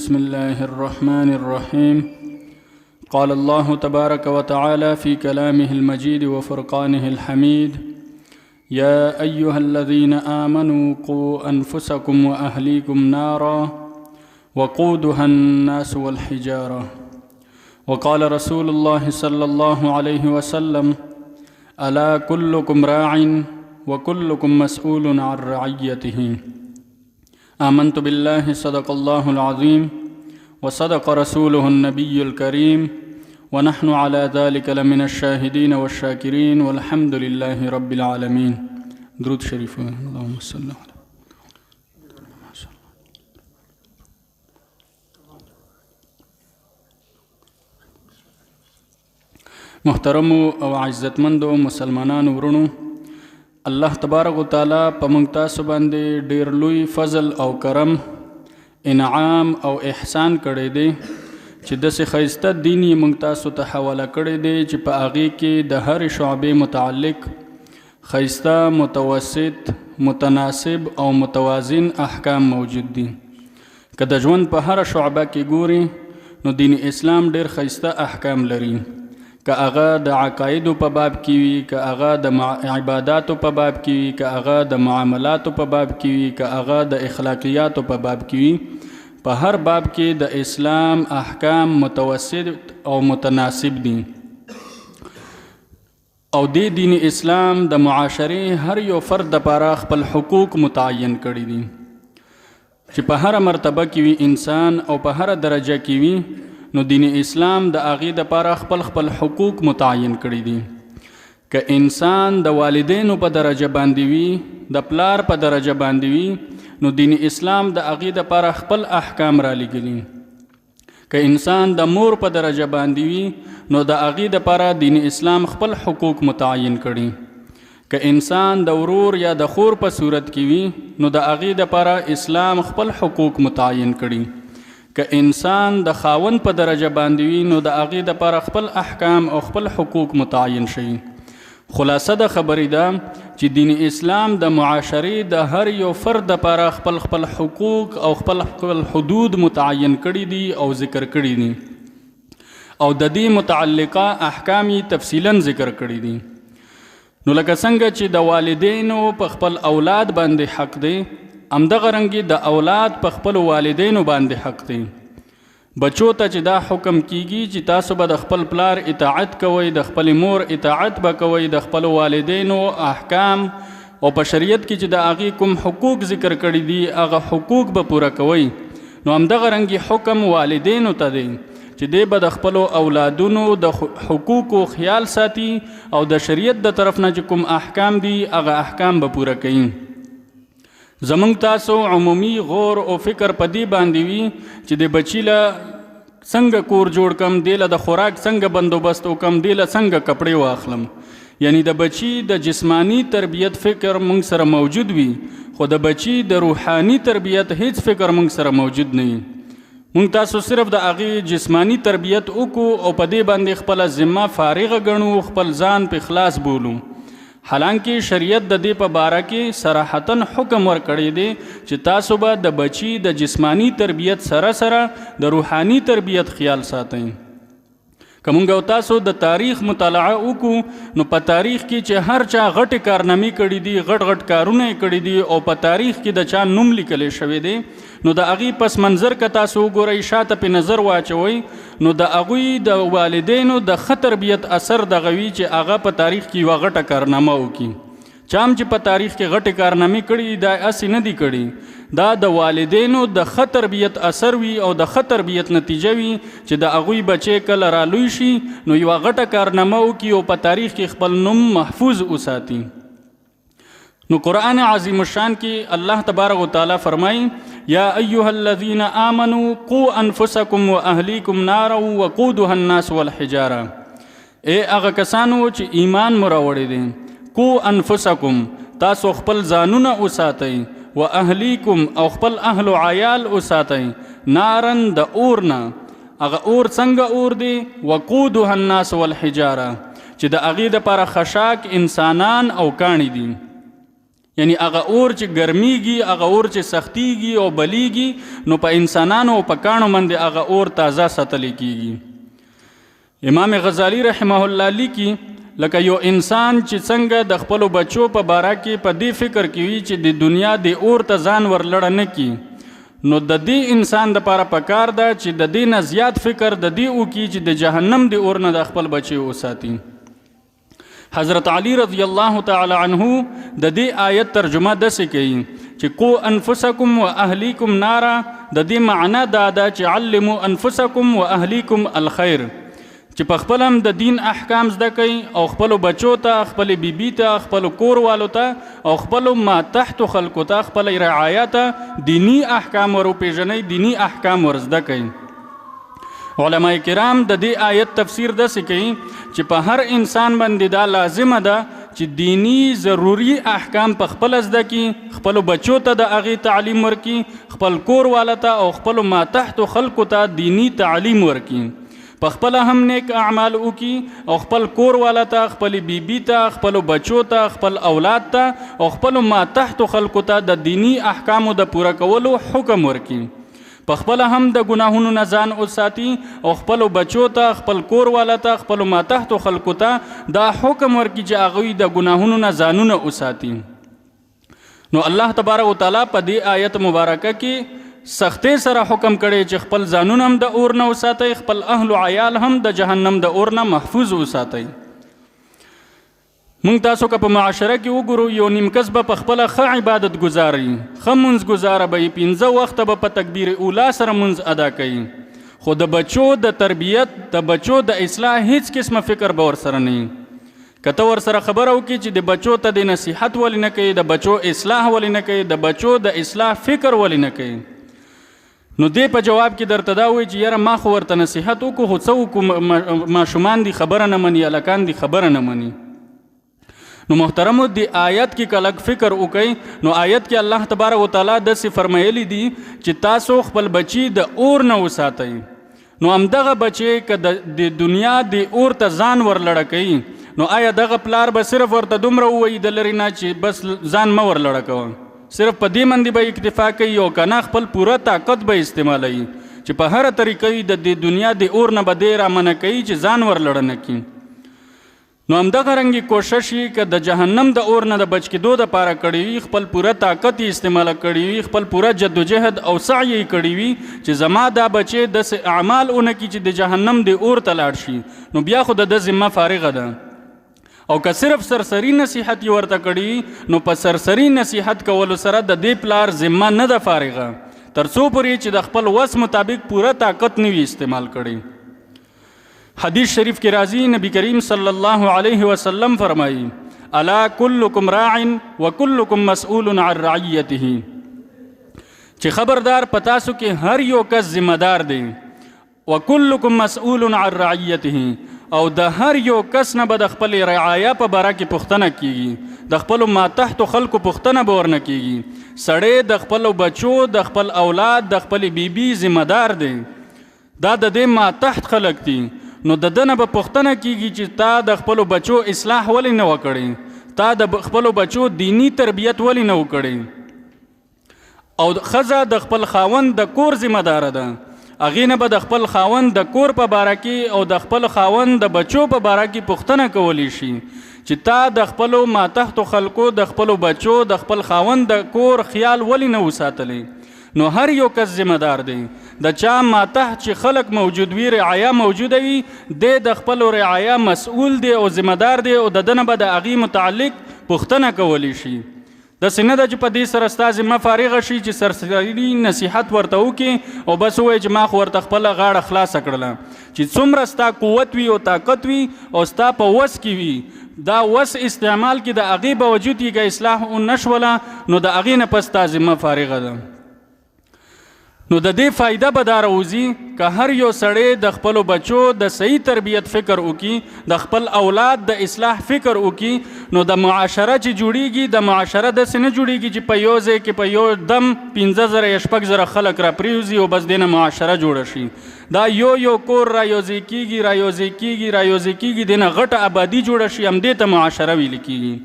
بسم الله الرحمن الرحيم. قال الله تبارك وتعالى في كلامه المجيد وفرقانه الحميد: يا أيها الذين آمنوا قوا أنفسكم وأهليكم نارا وقودها الناس والحجارة. وقال رسول الله صلى الله عليه وسلم: ألا كلكم راع وكلكم مسؤول عن رعيته. آمنت بالله صدق الله العظيم وصدق رسوله النبي الكريم ونحن على ذلك لمن الشاهدين والشاكرين والحمد لله رب العالمين. درود شریف. اللهم صل علی محترم او عزتمندو مسلمانانو ورونو، الله تبارک و تعالی په موږ تاسو باندې ډیر لوی فضل او کرم، انعام او احسان کړی دی چې داسې ښایسته دین یې موږ تاسو ته حواله کړی دی چې په هغې کې د هرې شعبې متعلق ښایسته، متوسط، متناسب او متوازن احکام موجود دي. که د ژوند په هره شعبه کې ګوري نو دین اسلام ډیر ښایسته احکام لري، که هغه د عقایدو په باب کې وي، که هغه د عباداتو په باب کې وي، که هغه د معاملاتو په باب کې وي، که هغه د اخلاقیاتو په باب کې وي. په هر باب کې د اسلام احکام متوسط او متناسب دي، او د دین اسلام د معاشرې هر یو فرد دپاره خپل حقوق متعین کړي دي چې په هر مرتبه کې وي انسان او په هر درجه کې وي، نو دین اسلام د هغې دپاره خپل حقوق متعین کړي دي. که انسان د والدینو په درجه باندې وي، د پلار په درجه باندې وي، نو دین اسلام د هغې دپاره خپل احکام را لګلي. که انسان د مور په درجه باندې وي، نو د هغې دپاره دین اسلام خپل حقوق متعین کړي. که انسان د ورور یا د خور په صورت کې وي، نو د هغې دپاره اسلام خپل حقوق متعین کړي. که انسان د خاوند په درجه باندې وي، نو د هغې دپاره خپل احکام او خپل حقوق متعین شي. خلاصه د خبرې ده چې دین اسلام د معاشرې د هر یو فرد دپاره خپل حقوق او خپل حدود متعین کړي دي او ذکر کړي دي، او د دې متعلقه احکام یې تفصیلا ذکر کړي دي. نو لکه څنګه چې د والدینو په خپل اولاد باندې حق دی، همدغه رنګې د اولاد په خپلو والدینو باندې حق دی. بچو ته چې دا حکم کیږي چې تاسو به د خپل پلار اطاعت کوئ، د خپل مور اطاعت به کوئ، د خپلو والدینو احکام او په شریعت کې چې د هغې کوم حقوق ذکر کړي دي هغه حقوق به پوره کوئ. نو همدغه رنګې حکم والدینو ته دی چې دی به د خپلو اولادونو د حقوقو خیال ساتي او د شریعت د طرف نه چې کوم احکام دي هغه احکام به پوره کوي. زمونږ تاسو عمومي غور او فکر په دې باندې وي چې د بچي له څنګه کور جوړ کم، دی له د خوراک څنګه بندوبست وکم، دی له څنګه کپړې واخلم. یعنی د بچي د جسمانی تربیت فکر موږ سره موجود وي، خو د بچي د روحانی تربیت هیڅ فکر موږ سره موجود نه وي. موږ تاسو صرف د هغې جسمانی تربیت وکړو او په دې باندې خپله ذمه فارغه ګڼو، خپل ځان په خلاص بولو. حالانکه شریعت د دې په باره کې صراحتاً حکم ورکړی دی چې تاسو به د بچی د جسمانی تربیت سره سره د روحانی تربیت خیال ساتئ. که مونږ او تاسو د تاریخ مطالعه وکړو نو په تاریخ کې چې هر چا غټې کارنامې کړي دي، غټ کارونه یې کړي دي او په تاریخ کې د چا نوم لیکلی شوی دی، نو د هغې پس منظر که تاسو وګورئ، شاته پې نظر واچوئ، نو د هغوی د والدینو د ښه تربیت اثر دغه وي چې هغه په تاریخ کې یوه غټه کارنامه وکړي. چام چې په تاریخ کې غټې کارنامې کړي دا هسې نه دي کړي، دا د والدینو د ښه تربیت اثر وي او د ښه تربیت نتیجه وي چې د هغوی بچی کله رالوی شي نو یوه غټه کارنامه وکړي او په تاریخ کې خپل نوم محفوظ وساتي. نو قرآن عظیم الشان کې الله تبارک وتعالی فرمایي: یا ایها الذین آمنوا قوا انفسکم واهلیکم نارا وقودها الناس والحجاره. ای هغه کسانو چې ایمان مو راوړی دی، قوا انفسکم تاسو خپل ځانونه وساتئ، و اهلیکم او خپل اهل و عیال وساتئ، نارن د اورنا. هغه اور څنګه اور دی؟ وقودها الناس والحجاره، چې د هغې دپاره خشاک انسانان او کاڼي دي. یعنی هغه اور چې ګرمیږي، هغه اور چې سختیږي او بلیږي، نو په انسانانو او په کاڼو باندې هغه اور تازه ساتلی کیږي. امام غزالی رحمه الله لیکي لکه یو انسان چې څنګه د خپلو بچو په باره کې په دې فکر کې وي چې د دنیا د اور ته ځان ورلړه نه کي، نو د دې انسان دپاره پکار ده چې د دې نه زیات فکر د دې وکړي چې د جهنم د اور نه د خپل بچي وساتي. حضرت علی رضی الله تعالی عنه د دې آیت ترجمه داسې کوي چې قو انفسکم و اهلیکم نارا، د دې معنا دا ده چې علموا انفسکم و اهلیکم الخیر، چې په خپل هم د دین احکام زده کوي او خپلو بچو ته، خپل بیبي ته، خپلو کور والو ته او خپلو ما تحت خلکو ته، خپل رعایا ته دینی احکام ور وپېژنئ، دینی احکام ور زده کوي. علماء کرام د دې آیت تفسیر داسې کوي چې په هر انسان باندې دا لازمه ده چې دینی ضروری احکام په خپل زده کړي، خپلو بچو ته د هغې تعلیم ورکړي، خپل کور والا ته او خپلو ما تحت خلکو ته دینی تعلیم ورکړي، په خپل هم نیک اعمال وکړي او خپل کور والا ته، خپل بیبي ته، خپلو بچو ته، خپل اولاد ته او خپلو ما تحت خلکو ته د دینی احکامو د پوره کولو حکم ورکړي، په خپل هم د ګناهونو نه ځان وساتي او خپلو بچو ته، خپل کور والا ته، خپلو ما تحت خلکو ته دا حکم ورکړي چې هغوی د ګناهونو نه ځانونه وساتي. نو الله تبارک وتعالی په دې آیت مبارکه کې سختۍ سره حکم کړی چې خپل ځانونه هم د اور نه وساتئ، خپل اهل و عیال هم د جهنم د اور نه محفوظ وساتئ. مونږ تاسو که په معاشره کې وګورو، یو نیم کس به په خپله ښه عبادت ګزاري، ښه مونځ ګزاره به یې، 15 وخته به په تکبیر اولا سره مونځ ادا کوي، خو د بچو د تربیت، د بچو د اصلاح هیڅ قسمه فکر به ورسره نه وي. که ته ورسره خبره وکړي چې د بچو ته د نصیحت ولې نه کوي، د بچو اصلاح ولې نه کوي، د بچو د اصلاح فکر ولې نه کوي، نو دې په جواب کې درته دا وایي چې یاره ما خو ورته نصیحت وکړو، خو څه وکړو، ماشومان دي خبره نه مني، هلکان دي خبره نه مني. نو محترمو د آیت کې کلک فکر وکړئ، نو آیت کې الله تبارک وتعالی داسې فرمایلی دي چې تاسو خپل بچي د اور نه وساتئ. نو همدغه بچی که د دنیا د اور ته ځان ورلړه کوي، نو آیا دغه پلار به صرف ورته دومره ووایي د لرې نه چې بس ځان مه ورلړه کوه، صرف په دې باندې به اکتفا کوي او که نه خپل پوره طاقت به استعمالوي چې په هره طریقه د دنیا د اور نه به دې رامنع کوي چې ځان ورلړه نه کړي. نو همدغه رنګې کوشش یې که د جهنم د اور نه د بچ کېدو دپاره کړی وي، خپل پوره طاقت یې استعماله کړی وي، خپل پوره جدوجهد او سعی یې کړی وي چې زما دا بچی داسې اعمال ونه کړي چې د جهنم د اور ته لاړ شي، نو بیا خو د ده ذمه فارغه ده. او که صرف سرسری نصیحت یې ورته کړي، نو په سرسری نصیحت کولو سره د دې پلار ذمه نه ده فارغه، تر څو پورې چې د خپل وس مطابق پوره طاقت نه وي استعمال کړی. حدیث شریف کې راځي، نبی کریم صلی الله علیه وسلم فرمایي الا کلکم راع و کلکم مسئول عن رعیته، چې خبردار په تاسو کې هر یو کس ذمہ دار دی، و کلکم مسئول عن رعیته، او د هر یو کس نه به د خپل رعایا په باره کې پوښتنه کیږي، د خپلو ما تحت خلکو پوښتنه به ورنه کیږي. سړی د خپلو بچو، د خپل اولاد، د خپل بیبي ذمہ دار دی، دا د دې ما تحت خلک دي، نو د دنه به پوښتنه کیږي چې تا د خپلو بچو اصلاح ولې نه وکړې، تا د خپلو بچو دینی تربیت ولې نه وکړې. او ښځه د خپل خاوند د کور ذمہ داره ده، هغې نه به د خپل خاوند د کور په باره کې او د خپل خاوند د بچو په باره کې پوښتنه کولی شي چې تا د خپلو ما تحت خلکو، د خپلو بچو، د خپل خاوند د کور خیال ولې نه وساتلی. نو هر یو کس ذمہ دار دی، د چا ما تحت چې خلق موجود وي، رعایا موجوده وي، د خپلو رعایا مسئول دی او ذمہ دار دی، او د ده نه به د هغې متعلق پوښتنه کولی شي. داسې نه ده چې په دې سره ستا ذمه فارغه شي چې سرسري نصیحت ورته وکړي او بس ووایي چې ما خو ورته خپله غاړه خلاصه کړله. چې څومره ستا قوت وي او طاقت وي او ستا په وس کې وي، دا وس استعمال کې د هغې باوجود یې که اصلاح ونه شوله، نو د هغې نه پس ستا ذمه فارغه ده. نو د دې فایده به دا راوځي که هر یو سړی د خپلو بچو د صحیح تربیت فکر وکړي، د خپل اولاد د اصلاح فکر وکړي، نو د معاشره چې جوړیږي، د معاشره داسې نه جوړیږي چې په یو ځای کې په یو دم 15,000 یا 6,000 خلک را پرېوځي او بس دې نه معاشره جوړه شي. دا یو کور را یوځای کېږي، را یوځای کېږي، را یوځای کېږي، دې نه غټه آبادي جوړه شي، همدې ته معاشره ویل کېږي.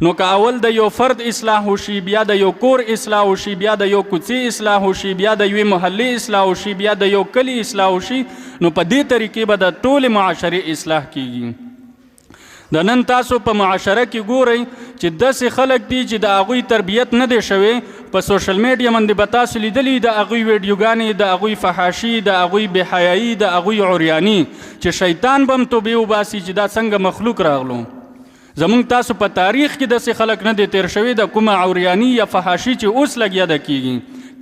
نو که اول د یو فرد اصلاح وشي، بیا د یو کور اصلاح وشي، بیا د یو کوڅې اصلاح وشي، بیا د یوې محلې اصلاح وشي، بیا د یو کلي اصلاح وشي، نو په دې طریقې به د ټولې معاشرې اصلاح کیږي. د نن تاسو په معاشره کې ګورئ چې داسې خلک دي چې د هغوی تربیت نه دی شوی. په سوشل میډیا باندې به تاسو لیدلي د هغوی ویډیوګانې، د هغوی فحاشي، د هغوی بېحیایي، د هغوی عریاني، چې شیطان به هم توبې وباسي چې دا څنګه مخلوق راغلو. زمونږ تاسو په تاریخ کې داسې خلک نه دی تیر شوي د کومه عریاني یا فحاشي چې اوس لګیا ده کیږي.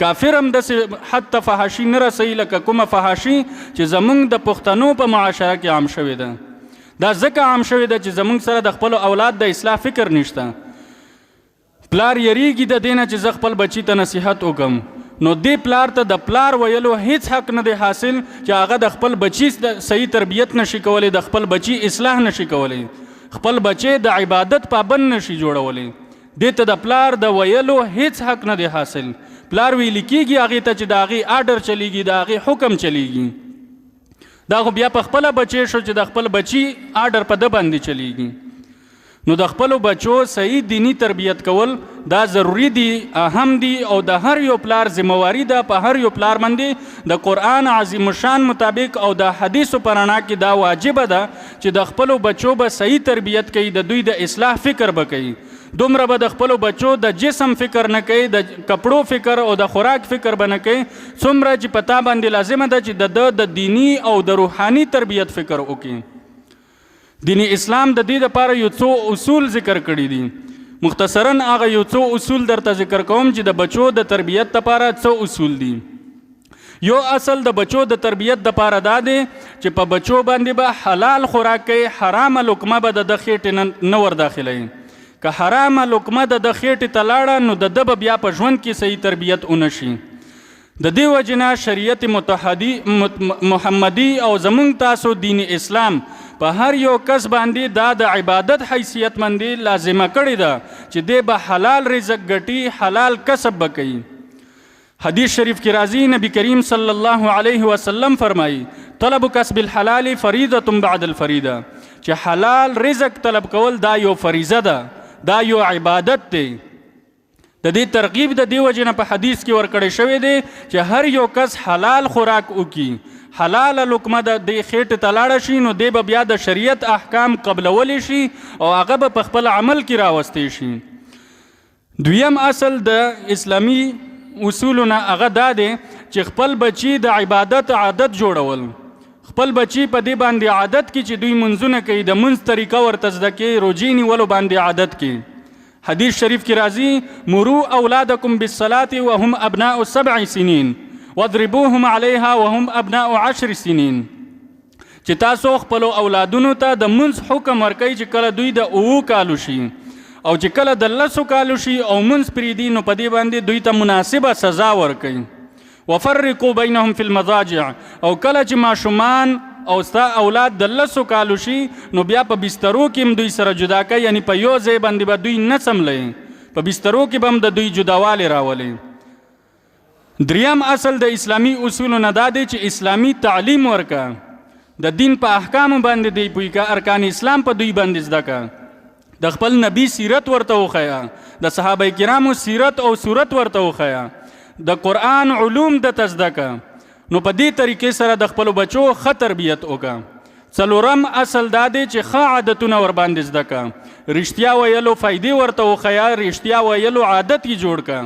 کافر هم داسې حد ته فحاشي نه رسوي لکه کومه فحاشي چې زمونږ د پښتنو په معاشره کې عام شوې ده. دا ځکه عام شوې ده چې زمونږ سره د خپلو اولاد د اصلاح فکر نشته. پلار یریږي د دې نه چې زه خپل بچي ته نصیحت وکم، نو دې پلار ته د پلار ویلو هیڅ حق نه دی حاصل چې هغه د خپل بچي صحیح تربیت نشي کولی، د خپل بچي اصلاح نشي کولی، خپل بچی د عبادت پابند نشي جوړولی. دې ته د پلار د ویلو هیڅ حق نه دی حاصل. پلار ویل کېږي هغې ته چې د هغې آرډر چلیږي، د هغې حکم چلیږي. دا خو بیا په خپله بچی شو چې د خپل بچي آرډر په ده باندې چلیږي. نو د خپلو بچو صحیح دینی تربیت کول دا ضروری دی، اهم دی، او د هر یو پلار ذمواري ده. په هر یو پلار باندې د قرآن عظیم الشان مطابق او د حدیثو په رڼا کې دا واجبه ده چې د خپلو بچو به صحیح تربیت کوي، د دوی د اصلاح فکر به کوي. دومره به د خپلو بچو د جسم فکر نه کوي، د کپړو فکر او د خوراک فکر به نه کوي، څومره چې په تا باندې لازمه ده چې د دینی او د روحاني تربیت فکر وکړي. دینی اسلام د دې لپاره یو څو اصول ذکر کړي دي. مختصراً هغه یو څو اصول درته ذکر کوم چې د بچو د تربیت لپاره څو اصول دي. یو اصل د بچو د تربیت لپاره دا دی چې په بچو باندې به حلال خوراک کوي، حرامه لقمه به د خېټې نه ور داخلوي. که حرامه لقمه د خېټې ته لاړه نو د ده به بیا په ژوند کې صحیح تربیت ونه شي. د دې وجې نه شریعت محمدي او زمونږ تاسو دین اسلام په هر یو کس باندې دا د عبادت حیثیت باندې لازمه کړې ده چې دی به حلال رزق ګټي، حلال کسب به کوي. حدیث شریف کې راځي، نبی کریم صلی الله علیه وسلم فرمایي طلب کسب الحلال فریضة بعد الفریضه، چې حلال رزق طلب کول دا یو فریضه ده، دا یو عبادت دی. د دې ترغیب د دې وجې نه په حدیث کې ورکړی شوی دی چې هر یو کس حلال خوراک وکړي، حلاله لقمه د دې خېټې ته لاړه شي، نو دی به بیا د شریعت احکام قبلولی شي او هغه به په خپل عمل کې راوستی شي. دویم اصل د اسلامي اصولو نه هغه دا دی چې خپل بچي د عبادت عادت جوړول. خپل بچي په دې باندې عادت کې چې دوی منځونه کوي، د منځ طریقه ورته زده کوي، روجې نیولو باندې عادت کوي. حدیث شریف کې راځي مروا اولادکم بالصلاة وهم ابناء 7 سنین واضربوهم علیها وهم ابناء 10 سنین، چې تاسو خپلو اولادونو ته د منځ حکم ورکوي چې کله دوی د 9 کالو شي او چې کله د 10 کالو شي او منځ پرېږدي نو په دې باندې دوی ته مناسبه سزا ورکوي. وفرقوا بینهم فی المضاجع، او کله چې ماشومان او ستا اولاد د 10 کالو شي نو بیا په بسترو کې هم دوی سره جدا کوي، یعنی په یو ځای باندې به دوی نه څملوي، په بسترو کې به هم د دوی جداوالی راولي. دریم اصل د اسلامي اصولو نه دا دی چې اسلامي تعلیم ورکه، د دین په احکامو باندې دی پوی که، ارکان اسلام په دوی باندې زده که، د خپل نبی سیرت ورته وښیه، د صحابه کرامو سیرت او صورت ورته وښیه، د قرآن علوم درته زده که. نو په دې طریقې سره د خپلو بچو ښه تربیت وکړه. څلورم اصل دا دی چې ښه عادتونه ورباندې زده کړه، رښتیا ویلو فایدې ورته وښیه، رښتیا ویلو عادت یې جوړ کړه،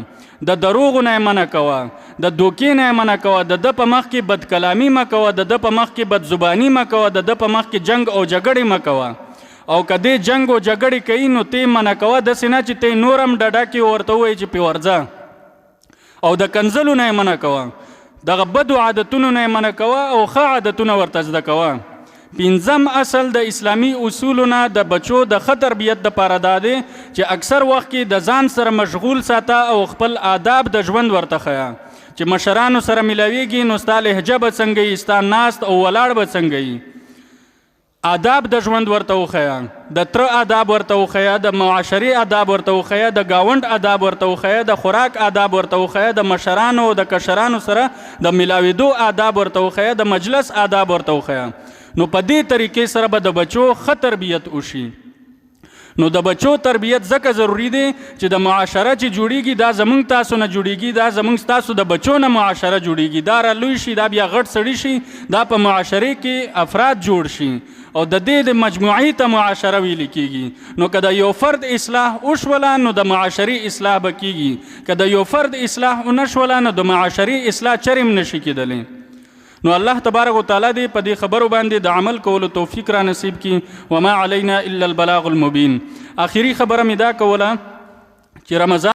د دروغو نه یې منع کوه، د دوکې نه یې منع کوه، د ده په مخ کې بد کلامي مه کوه، د ده په مخ کې بد زباني مه کوه، د ده په مخ کې جنگ او جګړې مه کوه. او که دې جنگ او جګړې کوي نو ته یې منع کوه، داسې نه چې ته نور هم ډډه کې ورته ووایې چې پې ورځه. او د کنځلو نه یې منع کوه، دغه بدو عادتونو نه یې منع کوه او ښه عادتونه ورته زده کوه. پنځم اصل د اسلامي اصولو نه د بچو د ښه تربیت دپاره دا دی چې اکثر وخت کې د ځان سره مشغول ساته او خپل آداب د ژوند ورته ښیه، چې مشرانو سره ملاویږي نو ستا لهجه به څنګه وي، ستا ناست او ولاړ به څنګه وي. آداب د ژوند ورته وښیه، د تره آداب ورته وښیه، د معاشري آداب ورته وښیه، د ګاونډ آداب ورته وښیه، د خوراک آداب ورته وښیه، د مشرانو او د کشرانو سره د ملاویدو آداب ورته وښیه، د مجلس آداب ورته وښیه. نو په دې طریقې سره به د بچو ښه تربیت وشي. نو د بچو تربیت ځکه ضروری دی چې د معاشره چې جوړیږي دا زمونږ تاسو نه جوړیږي، دا زمونږ تاسو د بچو نه معاشره جوړیږي، دا را لوی شي، دا بیا غټ سړي شي، دا په معاشره کې افراد جوړ شي او د دې د مجموعي ته معاشره ویل کېږي. نو که د یو فرد اصلاح وشوله نو د معاشري اصلاح به کېږي، که د یو فرد اصلاح ونه شوله نو د معاشري اصلاح چرې هم نشي کېدلی. نو الله تبارک وتعالی دې په دې خبرو باندې د عمل کولو توفیق را نصیب کړي. وما علینا الا البلاغ المبین. آخري خبره مې دا کوله چې رمضان